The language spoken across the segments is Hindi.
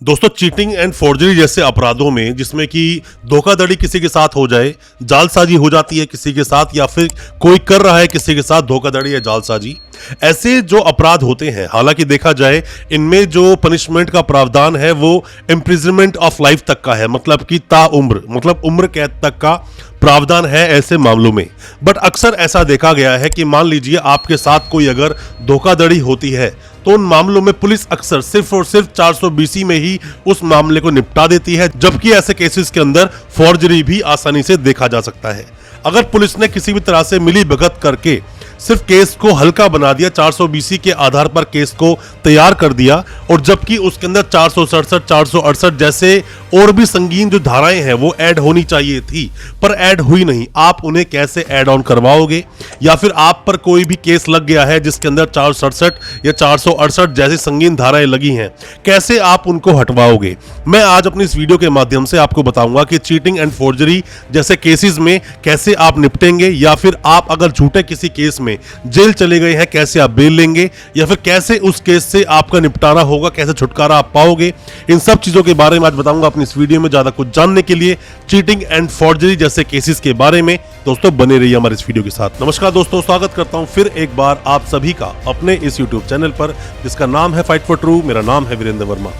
दोस्तों, चीटिंग एंड फोर्जरी जैसे अपराधों में जिसमें कि धोखाधड़ी किसी के साथ हो जाए, जालसाजी हो जाती है किसी के साथ, या फिर कोई कर रहा है किसी के साथ धोखाधड़ी या जालसाजी, ऐसे जो अपराध होते हैं, हालांकि देखा जाए इनमें जो पनिशमेंट का प्रावधान है वो इम्प्रिजनमेंट ऑफ लाइफ तक का है, मतलब कि ताउम्र, मतलब उम्र कैद तक का प्रावधान है ऐसे मामलों में। बट अक्सर ऐसा देखा गया है कि मान लीजिए आपके साथ कोई अगर धोखाधड़ी होती है तो उन मामलों में पुलिस अक्सर सिर्फ और सिर्फ 420 में ही उस मामले को निपटा देती है, जबकि ऐसे केसेस के अंदर फॉर्जरी भी आसानी से देखा जा सकता है। अगर पुलिस ने किसी भी तरह से मिली भगत करके सिर्फ केस को हल्का बना दिया, 420 के आधार पर केस को तैयार कर दिया, और जबकि उसके अंदर 467, 468 जैसे और भी संगीन जो धाराएं हैं वो ऐड होनी चाहिए थी पर ऐड हुई नहीं, आप उन्हें कैसे ऐड ऑन करवाओगे? या फिर आप पर कोई भी केस लग गया है जिसके अंदर 467 या 468 जैसी संगीन धाराएं लगी हैं, कैसे आप उनको हटवाओगे? मैं आज अपनी इस वीडियो के माध्यम से आपको बताऊंगा कि चीटिंग एंड फोर्जरी जैसे केसेस में कैसे आप निपटेंगे, या फिर आप अगर झूठे किसी केस में जेल चले गए हैं कैसे आप बेल लेंगे, या फिर कैसे उस केस से आपका निपटारा होगा, कैसे छुटकारा आप पाओगे। इन सब चीजों के बारे में आज बताऊंगा अपनी इस वीडियो में। ज्यादा कुछ जानने के लिए चीटिंग एंड फोर्जरी जैसे केसेस के बारे में दोस्तों बने रहिए हमारे इस वीडियो के साथ। नमस्कार दोस्तों, स्वागत करता हूं फिर एक बार आप सभी का अपने इस यूट्यूब चैनल पर जिसका नाम है फाइट फॉर ट्रू। मेरा नाम है वीरेंद्र वर्मा।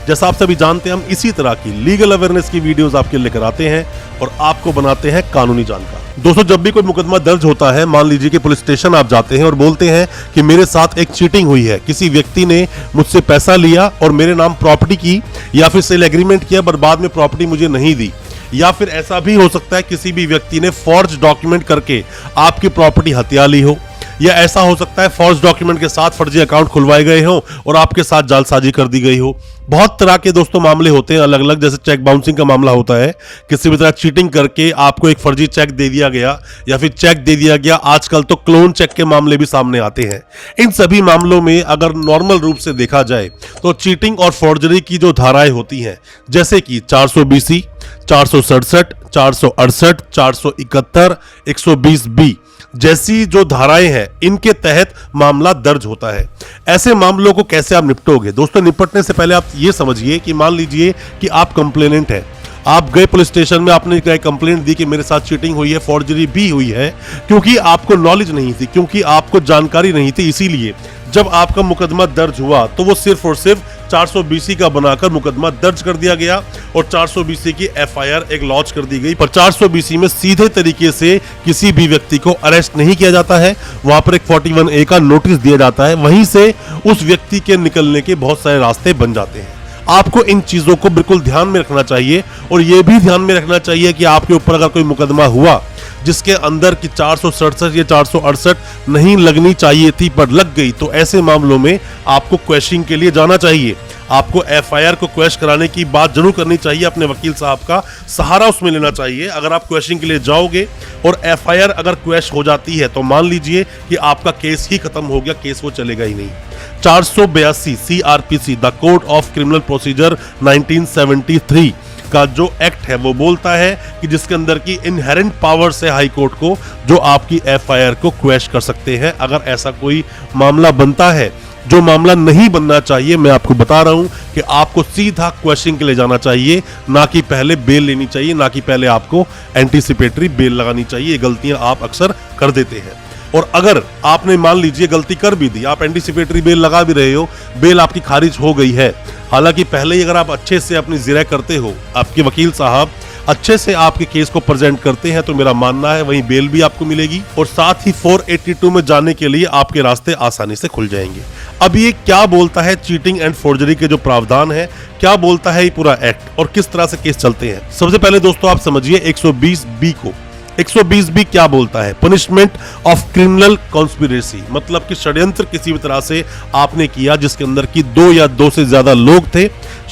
जैसा आप सभी जानते हैं, हम इसी तरह की लीगल अवेयरनेस की वीडियोस आपके लिए लेकर आते हैं और आपको बनाते हैं कानूनी जानकार। दोस्तों, जब भी कोई मुकदमा दर्ज होता है, मान लीजिए कि पुलिस स्टेशन आप जाते हैं और बोलते हैं कि मेरे साथ एक चीटिंग हुई है, किसी व्यक्ति ने मुझसे पैसा लिया और मेरे नाम प्रॉपर्टी की या फिर सेल एग्रीमेंट किया पर बाद में प्रॉपर्टी मुझे नहीं दी, या फिर ऐसा भी हो सकता है किसी भी व्यक्ति ने फॉर्ज डॉक्यूमेंट करके आपकी प्रॉपर्टी हथिया ली हो, या ऐसा हो सकता है फॉर्ज डॉक्यूमेंट के साथ फर्जी अकाउंट खुलवाए गए हो और आपके साथ जालसाजी कर दी गई हो। बहुत तरह के दोस्तों मामले होते हैं अलग अलग, जैसे चेक बाउंसिंग का मामला होता है, किसी भी तरह चीटिंग करके आपको एक फर्जी चेक दे दिया गया या फिर चेक दे दिया गया। आजकल तो क्लोन चेक के मामले भी सामने आते हैं। इन सभी मामलों में अगर नॉर्मल रूप से देखा जाए तो चीटिंग और फॉर्जरी की जो धाराएं होती हैं, जैसे कि 420, 467, 468, 471, 120B जैसी जो धाराएं हैं, इनके तहत मामला दर्ज होता है। ऐसे मामलों को कैसे आप निपटोगे? दोस्तों, निपटने से पहले आप ये समझिए कि मान लीजिए कि आप कंप्लेनेंट हैं, आप गए पुलिस स्टेशन में, आपने कंप्लेंट दी कि मेरे साथ चीटिंग हुई है, फॉर्जरी भी हुई है, क्योंकि आपको नॉलेज नहीं थी, क्योंकि आपको जानकारी नहीं थी। इसीलिए जब आपका मुकदमा दर्ज हुआ तो वो सिर्फ और सिर्फ 420 का बनाकर मुकदमा दर्ज कर दिया गया और 420 की एफआईआर एक लॉन्च कर दी गई। पर 420 में सीधे तरीके से किसी भी व्यक्ति को अरेस्ट नहीं किया जाता है, वहां पर एक 41A का नोटिस दिया जाता है। वहीं से उस व्यक्ति के निकलने के बहुत सारे रास्ते बन जाते हैं। आपको इन चीजों को बिल्कुल ध्यान में रखना चाहिए, और यह भी ध्यान में रखना चाहिए कि आपके ऊपर अगर कोई मुकदमा हुआ जिसके अंदर की 467 या 468 नहीं लगनी चाहिए थी पर लग गई, तो ऐसे मामलों में आपको क्वेश्चनिंग के लिए जाना चाहिए। आपको एफआईआर को क्वेश कराने की बात जरूर करनी चाहिए, अपने वकील साहब का सहारा उसमें लेना चाहिए। अगर आप क्वेश्चनिंग के लिए जाओगे और एफआईआर अगर क्वेश हो जाती है तो मान लीजिए कि आपका केस ही खत्म हो गया, केस वो चलेगा ही नहीं। 482 CRPC the code of criminal procedure 1973 का जो एक्ट है वो बोलता है कि जिसके अंदर की इनहेरेंट पावर्स है हाई कोर्ट को, जो आपकी एफआईआर को क्वेश कर सकते हैं अगर ऐसा कोई मामला बनता है। जो मामला नहीं बनना चाहिए, मैं आपको बता रहा हूं कि आपको सीधा क्वेश्चनिंग के लिए जाना चाहिए, ना कि पहले बेल लेनी चाहिए, ना कि पहले आपको एंटीसिपेटरी बेल लगानी चाहिए। ये गलतियां आप अक्सर कर देते हैं। और अगर आपने मान लीजिए गलती कर भी दी, आप एंटीसिपेटरी बेल लगा भी रहे हो, बेल आपकी खारिज हो गई है, हालांकि पहले ही अगर आप अच्छे से अपनी जिरह करते हो, आपके वकील साहब अच्छे से आपके केस को प्रेजेंट करते हैं, तो मेरा मानना है वहीं बेल भी आपको मिलेगी और साथ ही 482 में जाने के लिए आपके रास्ते आसानी से खुल जाएंगे। अब ये क्या बोलता है चीटिंग एंड फोर्जरी के जो प्रावधान है, क्या बोलता है ये पूरा एक्ट और किस तरह से केस चलते हैं? सबसे पहले दोस्तों आप समझिए 120B को। 120B क्या बोलता है? पनिशमेंट ऑफ क्रिमिनल कॉन्स्पिरेसी, मतलब कि षड्यंत्र किसी भी तरह से आपने किया जिसके अंदर की 2 या 2 से ज्यादा लोग थे,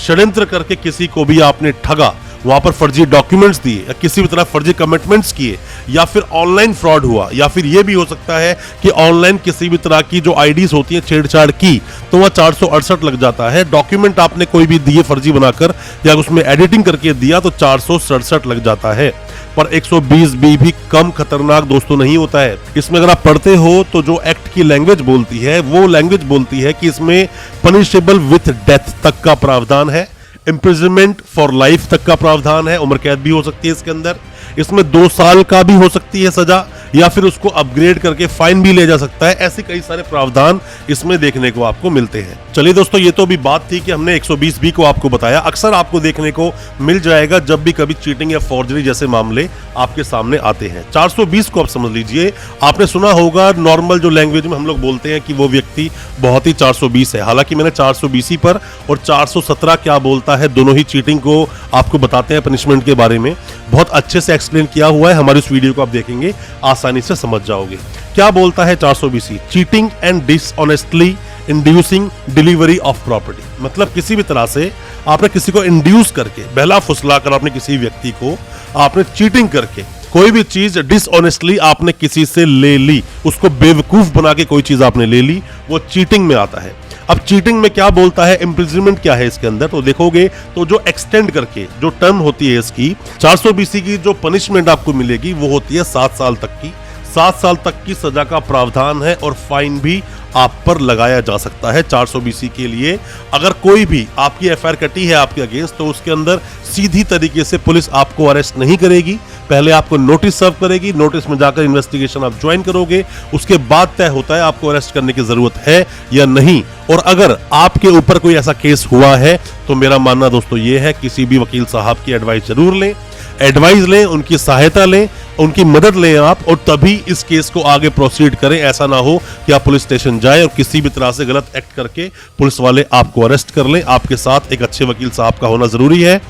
षड्यंत्र करके किसी को भी आपने ठगा, वहां पर फर्जी डॉक्यूमेंट्स दिए या किसी भी तरह फर्जी कमिटमेंट्स किए, या फिर ऑनलाइन फ्रॉड हुआ, या फिर यह भी हो सकता है कि ऑनलाइन किसी भी तरह की जो आईडीज होती हैं छेड़छाड़ की, तो वह 468 लग जाता है। डॉक्यूमेंट आपने कोई भी दिए फर्जी बनाकर या उसमें एडिटिंग करके दिया तो 467 लग जाता है। पर 120B भी कम खतरनाक दोस्तों नहीं होता है। इसमें अगर आप पढ़ते हो तो जो एक्ट की लैंग्वेज बोलती है वो लैंग्वेज बोलती है कि इसमें पनिशेबल विथ डेथ तक का प्रावधान है। इम्प्रिजनमेंट फॉर लाइफ तक का प्रावधान है, उम्र कैद भी हो सकती है इसके अंदर। इसमें 2 साल का भी हो सकती है सजा, या फिर उसको अपग्रेड करके फाइन भी ले जा सकता है। ऐसे कई सारे प्रावधान इसमें देखने को आपको मिलते हैं। चलिए दोस्तों, ये तो अभी बात थी कि हमने 120B को आपको बताया। अक्सर आपको देखने को मिल जाएगा जब भी कभी चीटिंग या फॉर्जरी जैसे मामले आपके सामने आते हैं। 420 को आप समझ लीजिए, आपने सुना होगा नॉर्मल जो लैंग्वेज में हम लोग बोलते हैं कि वो व्यक्ति बहुत ही 420 है। हालांकि मैंने 420 पर और 417 क्या बोलता है, दोनों ही चीटिंग को आपको बताते हैं पनिशमेंट के बारे में। बहुत अच्छे से एक्सप्लेन किया हुआ है, हमारी इस वीडियो को आप देखेंगे आसानी से समझ जाओगे। क्या बोलता है 420? Cheating and dishonestly inducing delivery of property. मतलब किसी भी तरह से आपने किसी को इंड्यूस करके, बहला फुसला कर आपने किसी व्यक्ति को आपने चीटिंग करके कोई भी चीज डिसऑनेस्टली आपने किसी से ले ली, उसको बेवकूफ बना के कोई चीज आपने ले ली, वो चीटिंग में आता है। अब चीटिंग में क्या बोलता है, इम्प्रिजनमेंट क्या है इसके अंदर, तो देखोगे तो जो एक्सटेंड करके जो टर्म होती है इसकी 420 की जो पनिशमेंट आपको मिलेगी वो होती है 7 साल तक की। 7 साल तक की सजा का प्रावधान है और फाइन भी आप पर लगाया जा सकता है 420 के लिए। अगर कोई भी आपकी एफआईआर कटी है आपके अगेंस्ट, तो उसके अंदर सीधी तरीके से पुलिस आपको अरेस्ट नहीं करेगी। पहले आपको नोटिस सर्व करेगी, नोटिस में जाकर इन्वेस्टिगेशन आप ज्वाइन करोगे, उसके बाद तय होता है आपको अरेस्ट करने की जरूरत है या नहीं। और अगर आपके ऊपर कोई ऐसा केस हुआ है तो मेरा मानना दोस्तों ये है, किसी भी वकील साहब की एडवाइस जरूर लें, उनकी सहायता लें, उनकी मदद लें आप, और तभी इस केस को आगे प्रोसीड करें। ऐसा ना हो कि आप पुलिस स्टेशन जाए और किसी भी तरह से गलत एक्ट करके पुलिस वाले आपको अरेस्ट कर लें। आपके साथ एक अच्छे वकील साहब का होना जरूरी है।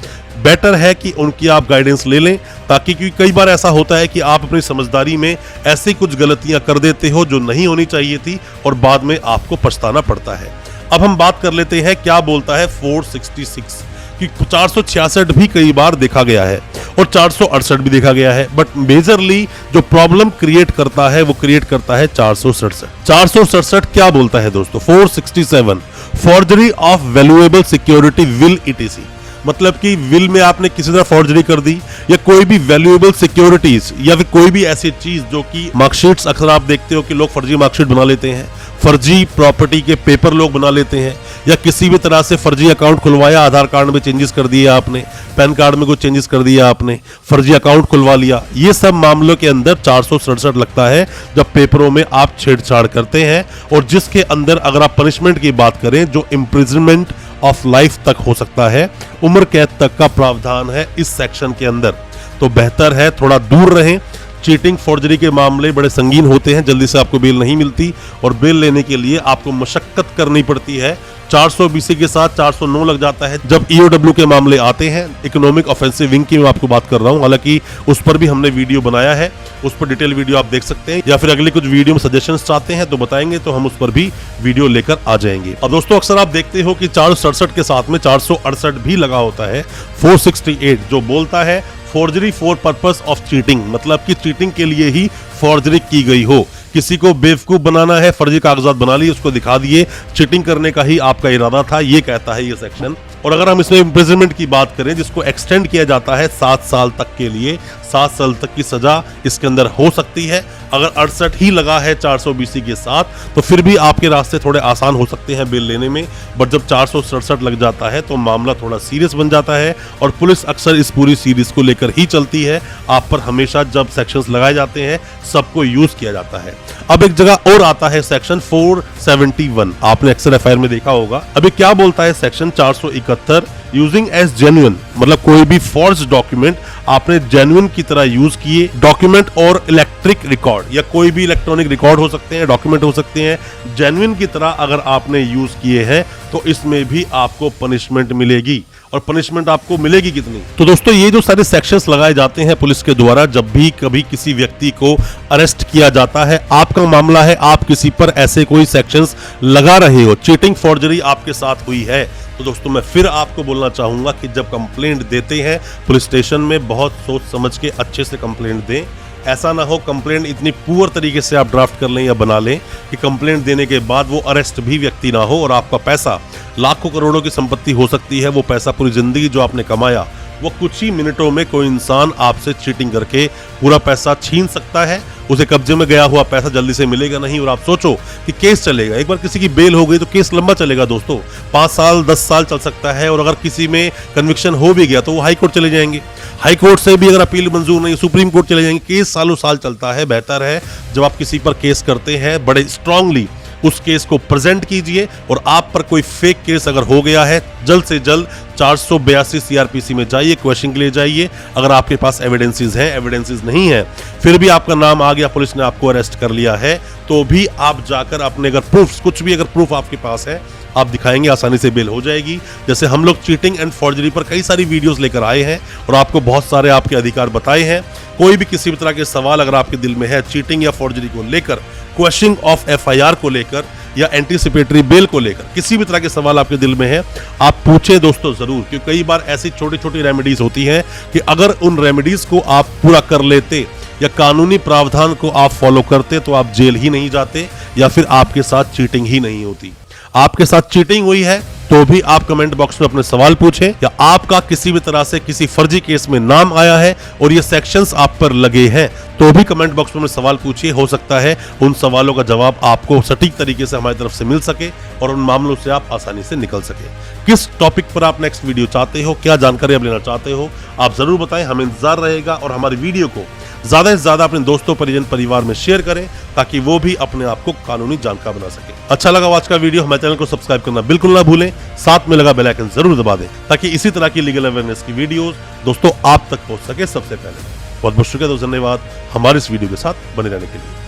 बेटर है कि उनकी आप गाइडेंस ले लें, ताकि क्योंकि कई बार ऐसा होता है कि आप अपनी समझदारी में ऐसी कुछ गलतियां कर देते हो जो नहीं होनी चाहिए थी और बाद में आपको पछताना पड़ता है। अब हम बात कर लेते हैं क्या बोलता है 466 कि 466 भी कई बार देखा गया है और 468 भी देखा गया है, बट मेजरली जो प्रॉब्लम क्रिएट करता है वो क्रिएट करता है 467। 467 क्या बोलता है दोस्तों? 467 forgery of valuable security will etc. मतलब कि विल में आपने किसी तरह फॉर्जरी कर दी, या कोई भी वैल्यूएबल सिक्योरिटीज, या फिर कोई भी ऐसी चीज जो कि मार्कशीट्स, अक्सर आप देखते हो कि लोग फर्जी मार्कशीट बना लेते हैं, फर्जी प्रॉपर्टी के पेपर लोग बना लेते हैं, या किसी भी तरह से फर्जी अकाउंट खुलवाया, आधार कार्ड में चेंजेस कर दिए आपने, पैन कार्ड में कुछ चेंजेस कर दिया आपने, फर्जी अकाउंट खुलवा लिया। ये सब मामलों के अंदर 467 लगता है जब पेपरों में आप छेड़छाड़ करते हैं, और जिसके अंदर अगर आप पनिशमेंट की बात करें जो इम्प्रिजनमेंट ऑफ लाइफ तक हो सकता है, उम्र कैद तक का प्रावधान है इस सेक्शन के अंदर। तो बेहतर है थोड़ा दूर रहें। चीटिंग फॉर्जरी के मामले बड़े संगीन होते हैं, जल्दी से आपको बेल नहीं मिलती, और बेल लेने के लिए आपको मशक्कत करनी पड़ती है। 420 के साथ 409 लग जाता है जब ईओडब्ल्यू के मामले आते हैं। इकोनॉमिक ऑफेंसिव विंग की मैं आपको बात कर रहा हूं, हालांकि उस पर भी हमने वीडियो बनाया है, उस पर डिटेल वीडियो आप देख सकते हैं, या फिर अगले कुछ वीडियो में सजेशंस चाहते हैं तो बताएंगे, तो हम उस पर भी वीडियो लेकर आ जाएंगे। अब दोस्तों अक्सर आप देखते हो कि 467 के साथ में 468 भी लगा होता है, 468, जो बोलता है forgery for purpose of cheating. मतलब कि चीटिंग के लिए ही फॉर्जरी की गई हो, किसी को बेवकूफ बनाना है, फर्जी कागजात बना लिए, उसको दिखा दिए, चीटिंग करने का ही आपका इरादा था, ये कहता है ये सेक्शन। और अगर हम इसमें इम्प्रिजनमेंट की बात करें जिसको एक्सटेंड किया जाता है 7 साल तक के लिए, 7 साल तक की सजा इसके अंदर हो सकती है। अगर 68 ही लगा है 420 के साथ तो फिर भी आपके रास्ते थोड़े आसान हो सकते हैं बेल लेने में, बट जब 467 लग जाता है तो मामला थोड़ा सीरियस बन जाता है, और पुलिस अक्सर इस पूरी सीरीज को लेकर ही चलती है। आप पर हमेशा जब सेक्शंस लगाए जाते हैं सबको यूज किया जाता है। अब एक जगह और आता है सेक्शन 471, आपने अक्सर एफआईआर में देखा होगा। अभी क्या बोलता है सेक्शन 471, यूजिंग एज जेन्युइन, मतलब कोई भी फॉर्ज डॉक्यूमेंट आपने जेन्युइन की तरह यूज किए, डॉक्यूमेंट और इलेक्ट्रिक रिकॉर्ड या कोई भी इलेक्ट्रॉनिक रिकॉर्ड हो सकते हैं, डॉक्यूमेंट हो सकते हैं, जेन्युइन की तरह अगर आपने यूज किए हैं तो इसमें भी आपको पनिशमेंट मिलेगी। और पनिशमेंट आपको मिलेगी कितनी? तो दोस्तों ये जो सारे सेक्शंस लगाए जाते हैं पुलिस के द्वारा जब भी कभी किसी व्यक्ति को अरेस्ट किया जाता है, आपका मामला है, आप किसी पर ऐसे कोई सेक्शंस लगा रहे हो, चीटिंग फॉर्जरी आपके साथ हुई है, तो दोस्तों मैं फिर आपको बोलना चाहूंगा कि जब कंप्लेंट देते हैं पुलिस स्टेशन में बहुत सोच समझ के अच्छे से कंप्लेंट दें। ऐसा ना हो कंप्लेंट इतनी पुअर तरीके से आप ड्राफ्ट कर लें या बना लें कि कंप्लेंट देने के बाद वो अरेस्ट भी व्यक्ति ना हो और आपका पैसा, लाखों करोड़ों की संपत्ति हो सकती है, वो पैसा पूरी जिंदगी जो आपने कमाया वो कुछ ही मिनटों में कोई इंसान आपसे चीटिंग करके पूरा पैसा छीन सकता है उसे कब्जे में गया हुआ पैसा जल्दी से मिलेगा नहीं। और आप सोचो कि केस चलेगा, एक बार किसी की बेल हो गई तो केस लंबा चलेगा दोस्तों, 5 साल 10 साल चल सकता है। और अगर किसी में कन्विक्शन हो भी गया तो वो हाई कोर्ट चले जाएंगे, हाई कोर्ट से भी अगर अपील मंजूर नहीं, सुप्रीम कोर्ट चले जाएंगे। केस सालों साल चलता है। बेहतर है जब आप किसी पर केस करते हैं बड़े स्ट्रांगली उस केस को प्रेजेंट कीजिए, और आप पर कोई फेक केस अगर हो गया है जल्द से जल्द 482 सीआरपीसी में जाइए, क्वेश्चन के लिए जाइए। अगर आपके पास एविडेंसेस हैं, एविडेंसेस नहीं है, फिर भी आपका नाम आ गया, पुलिस ने आपको अरेस्ट कर लिया है, तो भी आप जाकर अपने अगर प्रूफ, कुछ भी अगर प्रूफ आपके पास है आप दिखाएंगे, आसानी से बेल हो जाएगी। जैसे हम लोग चीटिंग एंड फॉर्जरी पर कई सारी वीडियोस लेकर आए हैं और आपको बहुत सारे आपके अधिकार बताए हैं। कोई भी किसी भी तरह के सवाल अगर आपके दिल में है चीटिंग या फॉर्जरी को लेकर, क्वेश्चनिंग ऑफ एफआईआर को लेकर या एंटीसिपेटरी बेल को लेकर, किसी भी तरह के सवाल आपके दिल में है, आप पूछें दोस्तों जरूर। क्योंकि कई बार ऐसी छोटी छोटी रेमेडीज होती हैं कि अगर उन रेमेडीज को आप पूरा कर लेते या कानूनी प्रावधान को आप फॉलो करते तो आप जेल ही नहीं जाते या फिर आपके साथ चीटिंग ही नहीं होती। आपके साथ चीटिंग हुई है तो भी आप कमेंट बॉक्स में अपने सवाल पूछें, या आपका किसी भी तरह से किसी फर्जी केस में नाम आया है और ये सेक्शंस आप पर लगे हैं तो भी कमेंट बॉक्स में अपने सवाल पूछिए। हो सकता है उन सवालों का जवाब आपको सटीक तरीके से हमारी तरफ से मिल सके और उन मामलों से आप आसानी से निकल सके। किस टॉपिक पर आप नेक्स्ट वीडियो चाहते हो, क्या जानकारी आप लेना चाहते हो, आप जरूर बताएं, हमें इंतजार रहेगा। और हमारी वीडियो को ज्यादा से ज्यादा अपने दोस्तों, परिजन, परिवार में शेयर करें ताकि वो भी अपने आप को कानूनी जानकार बना सके। अच्छा लगा आज का वीडियो, हमारे चैनल को सब्सक्राइब करना बिल्कुल ना भूलें, साथ में लगा बेल आइकन जरूर दबा दें ताकि इसी तरह की लीगल अवेयरनेस की वीडियोस दोस्तों आप तक पहुंच सके सबसे पहले। बहुत बहुत शुक्रिया दोस्तों, धन्यवाद हमारे इस वीडियो के साथ बने रहने के लिए।